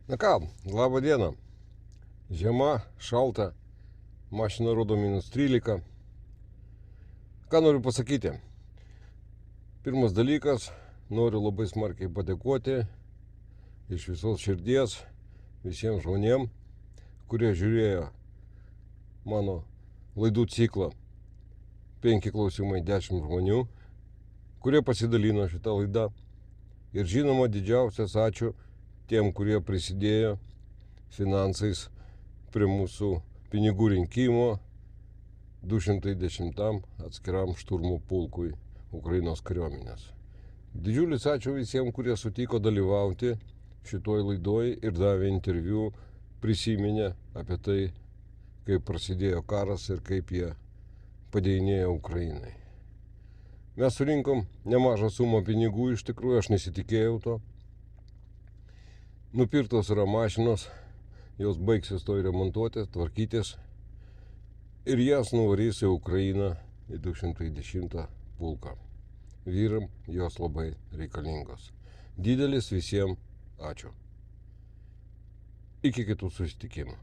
Na ką, labą dieną. Žiema, šalta, mašina rodo -13. Ką noriu pasakyti? Pirmas dalykas, noriu labai smarkiai padėkoti iš visos širdies visiems žmonėm, kurie žiūrėjo mano laidų ciklą 5 klausimai 10 žmonių, kurie pasidalino šitą laidą. Ir žinoma, didžiausias ačiū tiem, kurie prisidėjo finansais prie mūsų pinigų rinkimo 210 atskiram šturmų pulkui Ukrainos kariuomenės. Didžiulis ačiū visiems, kurie sutiko dalyvauti šitoj laidoj ir davė interviu, prisiminė apie tai, kaip prasidėjo karas ir kaip jie padėjinėjo Ukrainai. Mes surinkom nemažą sumą pinigų, iš tikrųjų aš nesitikėjau to. Nupirktos yra mašinos, jos baigsis to remontuotis, tvarkytis ir jas nuvarys į Ukrainą į 210 pulką. Vyram jos labai reikalingos. Didelis visiems ačiū. Iki kitų susitikimų.